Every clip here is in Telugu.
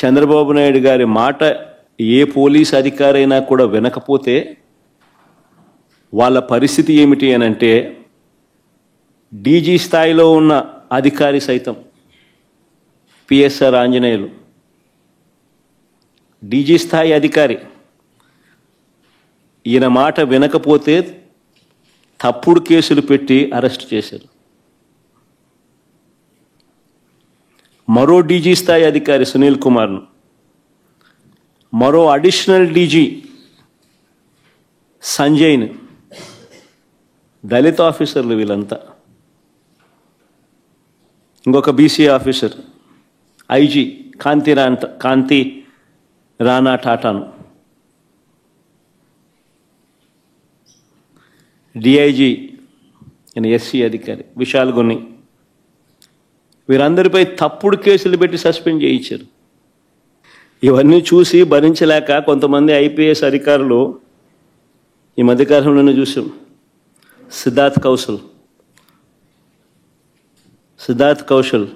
చంద్రబాబు నాయుడు గారి మాట ఏ పోలీస్ అధికారైనా కూడా వినకపోతే వాళ్ళ పరిస్థితి ఏమిటి అనంటే, డీజీ స్థాయిలో ఉన్న అధికారి సైతం, పిఎస్ఆర్ ఆంజనేయులు డీజీ స్థాయి అధికారి, ఈయన మాట వినకపోతే తప్పుడు కేసులు పెట్టి అరెస్ట్ చేశారు. మరో డీజీ స్థాయి అధికారి సునీల్ కుమార్ను, మరో అడిషనల్ డీజీ సంజయ్ను, దళిత ఆఫీసర్లు వీళ్ళంతా, ఇంకొక బీసీ ఆఫీసర్ ఐజీ కాంతి రాణా టాటాను, డిఐజీ ఎస్సీ అధికారి విశాల్ గున్ని, వీరందరిపై తప్పుడు కేసులు పెట్టి సస్పెండ్ చేయించారు. ఇవన్నీ చూసి భరించలేక కొంతమంది ఐపీఎస్ అధికారులు ఈ మధ్యకాలంలోనే చూసాం. Siddharth Kaushal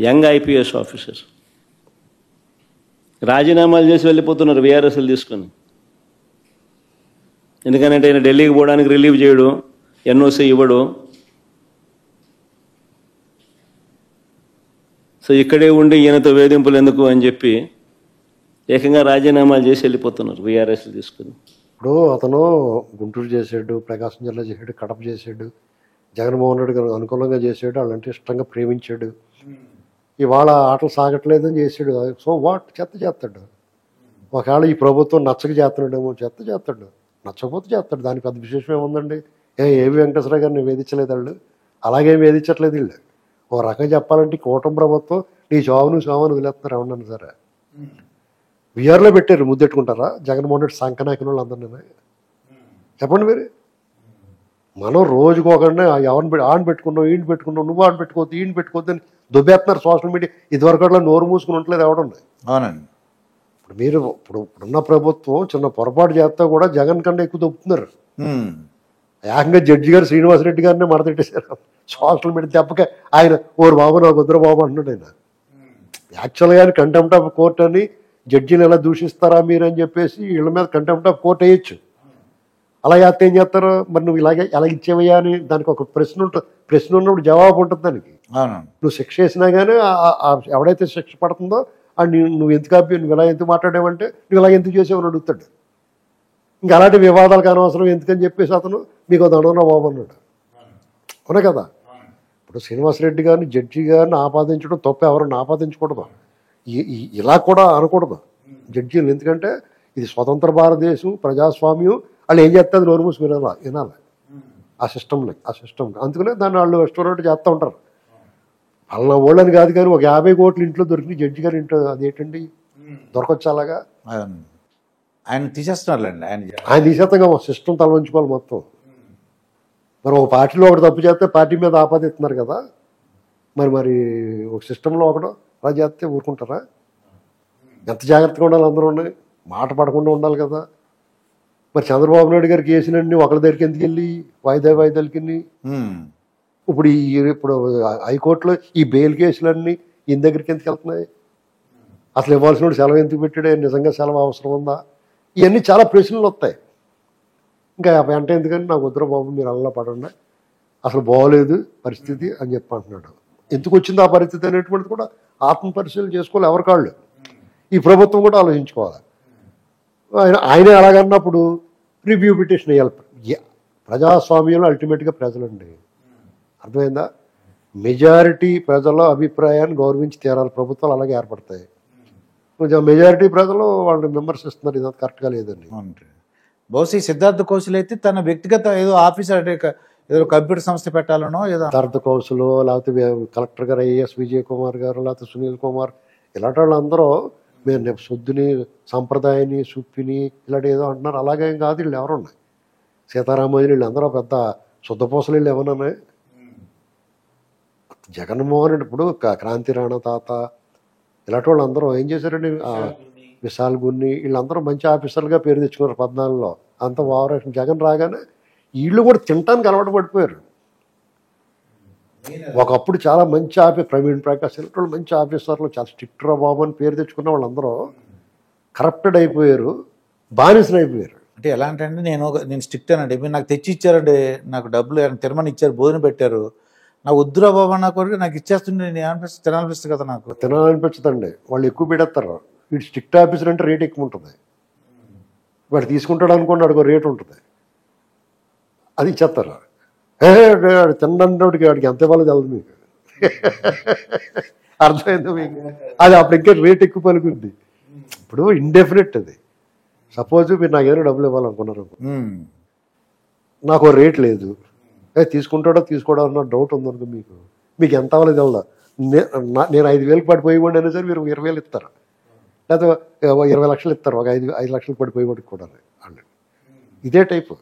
young IPS officer రాజీనామాలు చేసి వెళ్ళిపోతున్నారు వీఆర్ఎస్లు తీసుకొని. ఎందుకంటే ఆయన ఢిల్లీకి పోవడానికి రిలీవ్ చేయడు, ఎన్ఓసి ఇవ్వడు. సో ఇక్కడే ఉండి ఈయనతో వేధింపులు ఎందుకు అని చెప్పి ఏకంగా రాజీనామాలు చేసి వెళ్ళిపోతున్నారు వీఆర్ఎస్లు తీసుకుని. ఇప్పుడు అతను గుంటూరు చేసాడు, ప్రకాశం జిల్లా చేసాడు, కడప చేసాడు, జగన్మోహన్ రెడ్డి గారు అనుకూలంగా చేసాడు, వాళ్ళంటే ఇష్టంగా ప్రేమించాడు. ఇవాళ ఆటలు సాగట్లేదని చేసాడు. సో వాట్, చెత్త చేస్తాడు. ఒకవేళ ఈ ప్రభుత్వం నచ్చక చేస్తున్నాడేమో, చెత్త చేస్తాడు. నచ్చకపోతే చేస్తాడు, దాని పెద్ద విశేషం ఏముందండి. ఏవి వెంకటేశ్వర గారిని వేధించలేదు వాళ్ళు, అలాగేం వేధించట్లేదు వీళ్ళు. ఓ రకంగా చెప్పాలంటే కూటమి ప్రభుత్వం నీ చావును వదిలేస్తున్నారు ఏమన్నా సరే. విఆర్లో పెట్టారు, ముద్దెట్టుకుంటారా జగన్మోహన్ రెడ్డి సంకనాకిన వాళ్ళు అందరినీ? చెప్పండి మీరు. మనం రోజుకోకుండా ఎవరిని ఆన్ పెట్టుకున్నావు, ఈయన పెట్టుకున్నావు, నువ్వు ఆన్ పెట్టుకోవద్దు, ఈయన పెట్టుకోవద్దు అని దుబ్బేస్తున్నారు సోషల్ మీడియా. ఇదివరకు నోరు మూసుకుని ఉండలేదు ఎవడుంది. అవునండి. ఇప్పుడు మీరు ఇప్పుడున్న ప్రభుత్వం చిన్న పొరపాటు చేస్తా కూడా జగన్ కన్నా ఎక్కువ దొప్పుతున్నారు. ఏకంగా జడ్జి గారు శ్రీనివాసరెడ్డి గారిని మడతెట్టేశారు సోషల్ మీడియా దెబ్బకే. ఆయన ఓరు బాబు నాకు వద్దురా బాబు అంటున్నాడు. ఆయన యాక్చువల్గా ఆయన కంటెంప్ట్ ఆఫ్ కోర్ట్ అని జడ్జిని ఎలా దూషిస్తారా మీరు అని చెప్పేసి వీళ్ళ మీద కంటెంప్ట్ ఆఫ్ కోర్ట్ వేయచ్చు. అలా చేస్తే ఏం చేస్తారు మరి, నువ్వు ఎలా ఇచ్చేవయ్యా అని దానికి ఒక ప్రశ్న ఉంటుంది. ప్రశ్న ఉన్నప్పుడు జవాబు ఉంటుంది దానికి. నువ్వు శిక్ష వేసినా కానీ ఎవడైతే శిక్ష పడుతుందో అది నువ్వు నువ్వు ఇలా ఎందుకు మాట్లాడావంటే నువ్వు ఇలా ఎందుకు చేసావని అడుగుతాడు. ఇంకా అలాంటి వివాదాలకు అనవసరం ఎందుకని చెప్పేసి అతను మీకు దండన బాబు అన్నాడు. అవునా కదా. ఇప్పుడు శ్రీనివాసరెడ్డి గారిని జడ్జి గారిని ఆపాదించడం తప్ప, ఎవరిని ఆపాదించకూడదు. ఇలా కూడా అనకూడదు జడ్జీలు. ఎందుకంటే ఇది స్వతంత్ర భారతదేశం, ప్రజాస్వామ్యం. వాళ్ళు ఏం చేస్తే అది నోరు మూసుకు వినాలి ఆ సిస్టమ్. అందుకనే దాన్ని వాళ్ళు రెస్టారెంట్ చేస్తూ ఉంటారు. వాళ్ళ వాళ్ళని కాదు కానీ ఒక 50 కోట్లు ఇంట్లో దొరికిన జడ్జి గారి ఇంట్లో అదేంటండి దొరకొచ్చు అలాగా. ఆయన తీసేస్తున్నారులేండి. ఆయన తీసేస్తాగా సిస్టమ్ తల వంచుకోవాలి మొత్తం. మరి ఒక పార్టీలో ఒకటి తప్పు చేస్తే పార్టీ మీద ఆపాదిస్తున్నారు కదా. మరి ఒక సిస్టంలో ఒకడు అలా చేస్తే ఊరుకుంటారా? ఎంత జాగ్రత్తగా ఉండాలి అందరూ, మాట పడకుండా ఉండాలి కదా. మరి చంద్రబాబు నాయుడు గారికి కేసులన్నీ ఒకరి దగ్గరికి ఎందుకు వెళ్ళి వాయిదాలకి ఇప్పుడు హైకోర్టులో ఈ బెయిల్ కేసులన్నీ ఈయన దగ్గరికి ఎందుకు వెళ్తున్నాయి? అసలు ఇవ్వాల్సిన సెలవు ఎందుకు పెట్టాడే? నిజంగా సెలవు అవసరం ఉందా? ఇవన్నీ చాలా ప్రశ్నలు వస్తాయి. ఇంకా వెంట ఎందుకని నాకు వద్దురా బాబు మీరు అల్లా పడండి, అసలు బాగోలేదు పరిస్థితి అని చెప్పి అంటున్నాడు. ఎందుకు వచ్చింది ఆ పరిస్థితి అనేటువంటిది కూడా ఆత్మ పరిశీలన చేసుకోవాలి ఎవరి కాళ్ళు. ఈ ప్రభుత్వం కూడా ఆలోచించుకోవాలి. ఆయన అలాగన్నప్పుడు రివ్యూ పిటిషన్ వేయాలి. ప్రజాస్వామ్యంలో అల్టిమేట్గా ప్రజలండి, అర్థమైందా? మెజారిటీ ప్రజల అభిప్రాయాన్ని గౌరవించి తీరాలి. ప్రభుత్వాలు అలాగే ఏర్పడతాయి. కొంచెం మెజారిటీ ప్రజలు వాళ్ళని విమర్శిస్తున్నారు, ఇది కరెక్ట్గా లేదండి. బహుశా సిద్ధార్థ కౌశల్ అయితే తన వ్యక్తిగత ఏదో ఆఫీసర్ ఏదో కంప్యూటర్ సంస్థ పెట్టాలనో ఏదో, సిద్ధార్థ కౌశల్ లేకపోతే కలెక్టర్ గారు ఐఏఎస్ విజయ్ కుమార్ గారు లేకపోతే సునీల్ కుమార్ ఇలాంటి వాళ్ళందరూ మేము శుద్ధిని సంప్రదాయాన్ని సుప్పిని ఇలాంటి ఏదో అంటున్నారు. అలాగేం కాదు, వీళ్ళు ఎవరు ఉన్నాయి సీతారామయ్య వీళ్ళు అందరూ పెద్ద శుద్ధపూసలు వీళ్ళు ఏమన్నా. జగన్మోహన్ రెడ్డి ఇప్పుడు క్రాంతి రాణా తాత ఇలాంటి వాళ్ళు అందరూ ఏం చేశారండి, విశాల్ గున్ని వీళ్ళందరూ మంచి ఆఫీసర్లుగా పేరు తెచ్చుకున్నారు 14లో. అంత ఓవరాక్షన్. జగన్ రాగానే వీళ్ళు కూడా తినటానికి అలవాటు పడిపోయారు. ఒకప్పుడు చాలా మంచి ప్రవీణ్ ప్రకాష్ ఇలాంటి మంచి ఆఫీసర్లు చాలా స్ట్రిక్ట్ రా బాబు అని పేరు తెచ్చుకున్న వాళ్ళందరూ కరప్టెడ్ అయిపోయారు, బానిసలు అయిపోయారు. అంటే ఎలా అంటే అండి, నేను స్ట్రిక్ట్ అనండి, మీరు నాకు తెచ్చి ఇచ్చారండి, నాకు డబ్బులు తిరమని ఇచ్చారు, భోజనం పెట్టారు, నాకు వద్దురా బాబు అన్న కొరకు నాకు ఇచ్చేస్తుండే నేను ఏమనిపిస్తుంది, తినాలనిపిస్తుంది కదా నాకు. తినాలనిపించదండి, వాళ్ళు ఎక్కువ పెడతారు. వీడు స్ట్రిక్ట్ ఆఫీసర్ అంటే రేట్ ఎక్కువ ఉంటుంది, వాడు తీసుకుంటాడు అనుకోండి వాడికి రేట్ ఉంటుంది, అది ఇచ్చేస్తారు. తిన్నోడికి వాడికి ఎంత ఇవ్వాలో తెలదు మీకు. అర్థమైంది మీకు? అది అప్పుడు ఇంకా రేట్ ఎక్కువ పలుకుంది. ఇప్పుడు ఇండెఫినెట్ అది. సపోజ్ మీరు నాకు ఏదైనా డబ్బులు ఇవ్వాలనుకున్నారు, నాకు రేట్ లేదు, తీసుకుంటాడో తీసుకోవడం అన్న డౌట్ ఉందనుకో, మీకు ఎంత అవ్వాలి తెలదా. నేను 5,000 పడిపోయివ్వండి అయినా సరే మీరు 20,000 ఇస్తారు, లేకపోతే 20 లక్షలు ఇస్తారు, ఒక 5 లక్షలు పడిపోయేవాడికి కూడా అండి. ఇదే టైపు.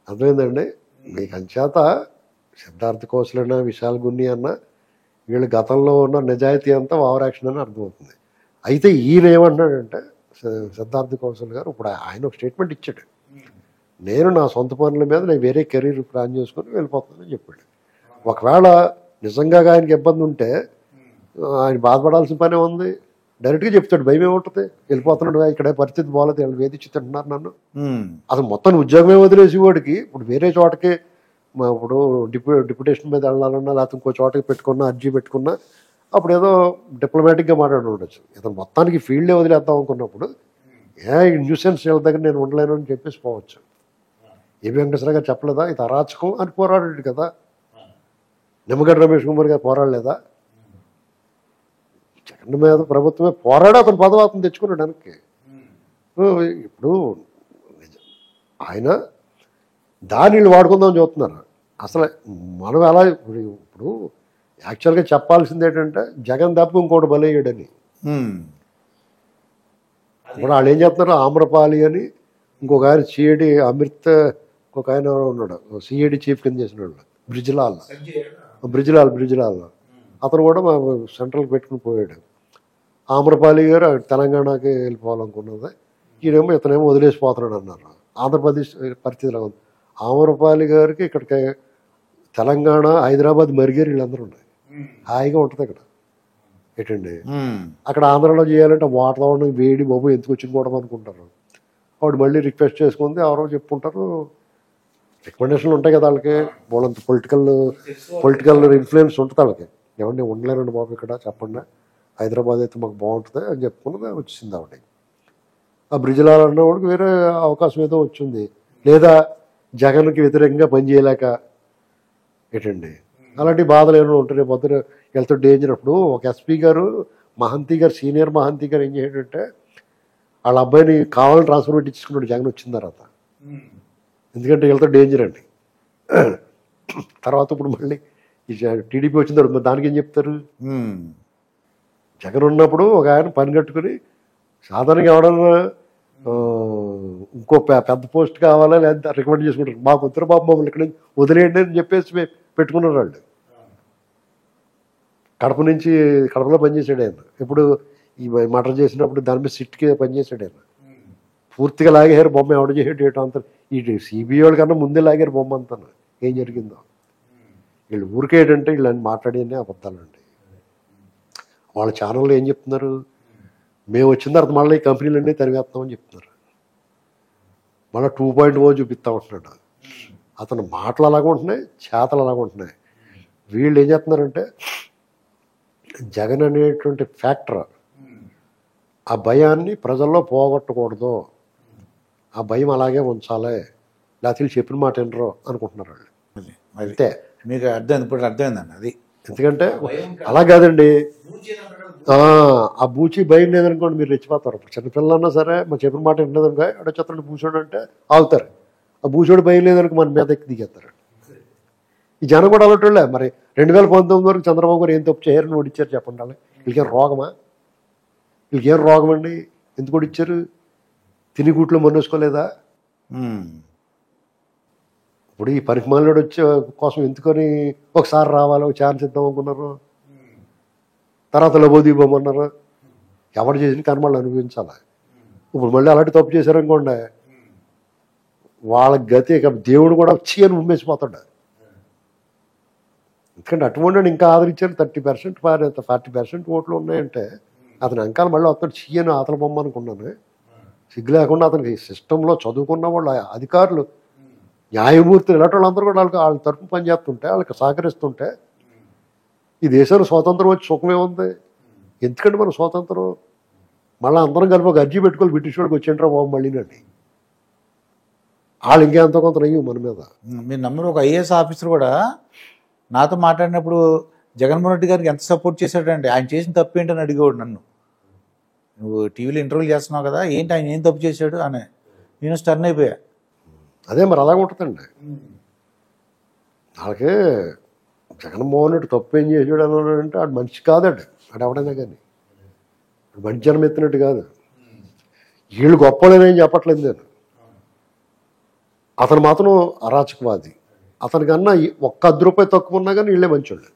అర్థమైందండి మీకు? అంచేత సిద్ధార్థ కౌశల్ అన్న, విశాల్ గున్ని అన్న, వీళ్ళు గతంలో ఉన్న నిజాయితీ అంతా ఓవర్ యాక్షన్ అని అర్థమవుతుంది. అయితే ఈయన ఏమన్నాడంటే సిద్ధార్థ కౌశల్ గారు, ఇప్పుడు ఆయన ఒక స్టేట్మెంట్ ఇచ్చాడు, నేను నా సొంత పనుల మీద నేను వేరే కెరీర్ ప్లాన్ చేసుకుని వెళ్ళిపోతానని చెప్పాడు. ఒకవేళ నిజంగా ఆయనకి ఇబ్బంది ఉంటే ఆయన బాధపడాల్సిన పనే ఉంది, డైరెక్ట్గా చెప్తాడు, భయం ఏముంటుంది, వెళ్ళిపోతున్నాడు, ఇక్కడ పరిస్థితి బాగాలేదు, వీళ్ళు వేధించి తింటున్నారు నన్ను. అసలు మొత్తం ఉద్యోగమే వదిలేసి వాడికి ఇప్పుడు వేరే చోటకి ఇప్పుడు డిప్యుటేషన్ మీద వెళ్ళాలన్నా, లేకపోతే ఇంకో చోటకి పెట్టుకున్నా, అర్జీ పెట్టుకున్నా, అప్పుడు ఏదో డిప్లొమాటిక్గా మాట్లాడి ఉండొచ్చు. ఇతను మొత్తానికి ఫీల్డే వదిలేద్దాం అనుకున్నప్పుడు న్యూసెన్స్ వీళ్ళ దగ్గర నేను ఉండలేను అని చెప్పేసి పోవచ్చు. ఏబి వెంకటేశ్వర గారు చెప్పలేదా ఇది అరాచకం అని పోరాడాడు కదా, నిమ్మగడ్డ రమేష్ కుమార్ గారు పోరాడలేదా? జగన్ మీద ప్రభుత్వమే పోరాడా, అతను పదవి అతను తెచ్చుకున్నాడు వెనక్కి. ఇప్పుడు ఆయన దాన్ని వాడుకుందామని చూస్తున్నారు. అసలు మనం ఎలా ఇప్పుడు యాక్చువల్గా చెప్పాల్సింది ఏంటంటే జగన్ తప్ప ఇంకోటి బలయ్యాడని. ఇప్పుడు వాళ్ళు ఏం చెప్తున్నారు, ఆమ్రపాలి అని ఇంకొక ఆయన సిఐడి అమృత్, ఇంకొక ఆయన ఉన్నాడు సిఐడి చీఫ్ కింద చేసిన వాళ్ళు, బ్రిజ్లాల్ అతను కూడా మా సెంట్రల్కి పెట్టుకుని పోయాడు. ఆమ్రపాలి గారు తెలంగాణకి వెళ్ళిపోవాలనుకున్నది, ఈయనేమో ఇతనేమో వదిలేసిపోతున్నాడు అన్నారు. ఆంధ్రప్రదేశ్ పరిస్థితిలో ఉంది. ఆమ్రపాలి గారికి ఇక్కడికి తెలంగాణ, హైదరాబాద్, మరిగేరు వీళ్ళందరూ ఉన్నాయి, హాయిగా ఉంటుంది అక్కడ. ఏంటండి అక్కడ ఆంధ్రాలో చేయాలంటే వాతావరణం వేడి, బాబు ఎందుకు వచ్చింది కూడా అనుకుంటారు. ఆవిడ మళ్ళీ రిక్వెస్ట్ చేసుకుంది, ఎవరో చెప్పుకుంటారు, రికమెండేషన్లు ఉంటాయి కదా వాళ్ళకి, వాళ్ళంత పొలిటికల్ ఇన్ఫ్లుయెన్స్ ఉంటుంది వాళ్ళకి. ఏమంటే ఉండలేనండి బాబు ఇక్కడ, చెప్పండి హైదరాబాద్ అయితే మాకు బాగుంటుంది అని చెప్పుకున్నది, వచ్చింది ఆవిడ. ఆ బ్రిజ్లాల్ అన్నవాడికి వేరే అవకాశం ఏదో వచ్చింది, లేదా జగన్కి వ్యతిరేకంగా పనిచేయలేక ఏంటండి అలాంటి బాధలు ఏమైనా ఉంటాయి. పొద్దున వెళ్తూ డేంజర్. అప్పుడు ఒక ఎస్పీ గారు, మహంతి గారు, సీనియర్ మహంతి గారు ఏం చేయాడంటే వాళ్ళ అబ్బాయిని కావాలని ట్రాన్స్ఫర్ పెట్టించుకున్నాడు జగన్ వచ్చిన తర్వాత. ఎందుకంటే వెళ్తూ డేంజర్ అండి. తర్వాత ఇప్పుడు మళ్ళీ ఈ టీడీపీ వచ్చిన తర్వాత దానికి ఏం చెప్తారు? జగన్ ఉన్నప్పుడు ఒక ఆయన పని కట్టుకుని సాధారణంగా ఎవడన్నా ఇంకో పెద్ద పోస్ట్ కావాలా లేదా రికమెండ్ చేసుకుంటారు, మాకు ఉత్తర బాబు మమ్మల్ని ఇక్కడ వదిలేయండి అని చెప్పేసి పెట్టుకున్నారు వాళ్ళు. కడపలో పనిచేసాడు ఆయన. ఇప్పుడు ఈ మటర్ చేసినప్పుడు దాని మీద సిట్కి పనిచేసాడు ఆయన. పూర్తిగా లాగారు బొమ్మ, ఎవడ చేసేటి ఏటో అంతా. ఈ సిబిఐ వాళ్ళ కన్నా ముందే లాగారు బొమ్మ అంతా. ఏం జరిగిందో వీళ్ళు ఊరికేటంటే వీళ్ళని మాట్లాడి అబద్ధాలండి. వాళ్ళ ఛానల్లో ఏం చెప్తున్నారు, మేము వచ్చిన తర్వాత మళ్ళీ ఈ కంపెనీలన్నీ తరివేస్తామని చెప్తున్నారు. మళ్ళీ 2.0 చూపిస్తా ఉంటున్నాడు. అతను మాటలు అలాగ ఉంటున్నాయి, చేతలు అలాగ ఉంటున్నాయి. వీళ్ళు ఏం చేస్తున్నారంటే జగన్ అనేటువంటి ఫ్యాక్టర్, ఆ భయాన్ని ప్రజల్లో పోగొట్టకూడదు, ఆ భయం అలాగే ఉంచాలి, లేకపోతే వీళ్ళు చెప్పిన మాట వినరు అనుకుంటున్నారు వాళ్ళు. అయితే మీకు అర్థమైంది, ఇప్పుడు అర్థమైందండి అది. ఎందుకంటే అలా కాదండి, ఆ బూచి భయం లేదనుకోండి మీరు రెచ్చిపోతారు. చిన్నపిల్లలన్నా సరే మన చెప్పిన మాట వినలేదనుకో, అక్కడ చెత్తడు బూచోడు అంటే ఆగుతారు. ఆ బూచోడు భయం లేదనుకో మన మీద ఎక్కి దిగేస్తారు. ఈ జనం కూడా అలాంటి మరి 2019 వరకు చంద్రబాబు గారు ఏం తప్పు చేయరని ఓడిచ్చారు చెప్పండి. వాళ్ళు వీళ్ళకేం రోగమా? వీళ్ళకేం రోగం అండి? ఎందుకు ఓడిచ్చారు? తిని గూట్లో మొన్నేసుకోలేదా? ఇప్పుడు ఈ పరిమాణుడు వచ్చే కోసం ఎందుకని ఒకసారి రావాలి, ఒక ఛాన్స్ ఇద్దాం అనుకున్నారు, తర్వాత లబోదీపమన్నారు. ఎవరు చేసిన కర్మలు అనుభవించాలి. ఇప్పుడు మళ్ళీ అలాంటి తప్పు చేశారనుకోండి, వాళ్ళ గతి ఇక దేవుడు కూడా వచ్చి అని ఉమ్మేసిపోతాడు. ఎందుకంటే అటువంటి ఇంకా ఆదరించారు 30% 40% ఓట్లు ఉన్నాయంటే అతని అంకాల మళ్ళీ అతను చీయని ఆతల బొమ్మ అనుకున్నాను. సిగ్గు లేకుండా అతనికి సిస్టంలో చదువుకున్న వాళ్ళు అధికారులు న్యాయమూర్తులు ఇలాంటి వాళ్ళందరూ కూడా వాళ్ళ తరఫున పనిచేస్తుంటే వాళ్ళకి సహకరిస్తుంటే ఈ దేశంలో స్వాతంత్రం వచ్చి సుఖమే ఉంది. ఎందుకంటే మన స్వాతంత్రం మళ్ళీ అందరం కలిపి ఒక అర్జీ పెట్టుకోవాలి బ్రిటిష్ వాడికి వచ్చేంటారా బాబు మళ్ళీనండి. వాళ్ళు ఇంకెంత కొంత నయ్యం మన మీద. మీరు నమ్మరు, ఒక ఐఏఎస్ ఆఫీసర్ కూడా నాతో మాట్లాడినప్పుడు జగన్మోహన్ రెడ్డి గారికి ఎంత సపోర్ట్ చేశాడంటే ఆయన చేసిన తప్పు ఏంటని అడిగేవాడు నన్ను. నువ్వు టీవీలో ఇంటర్వ్యూలు చేస్తున్నావు కదా, ఏంటి ఆయన ఏం తప్పు చేశాడు అని. నేను స్టర్న్ అయిపోయా. అదే మరి అలాగ ఉంటుందండి. వాళ్ళకి జగన్మోహన్ రెడ్డి తప్పు ఏం చేసాడు అన్నాడంటే ఆడు మనిషి కాదండి. ఆడు ఎవడైనా కానీ మంచి జనం ఎత్తినట్టు కాదు. వీళ్ళు గొప్పలేనేం చెప్పట్లేదు నేను. అతను మాత్రం అరాచకవాది. అతనికన్నా ఒక్క 10 రూపాయలు తక్కువ ఉన్నా కానీ వీళ్ళే మంచోళ్ళు.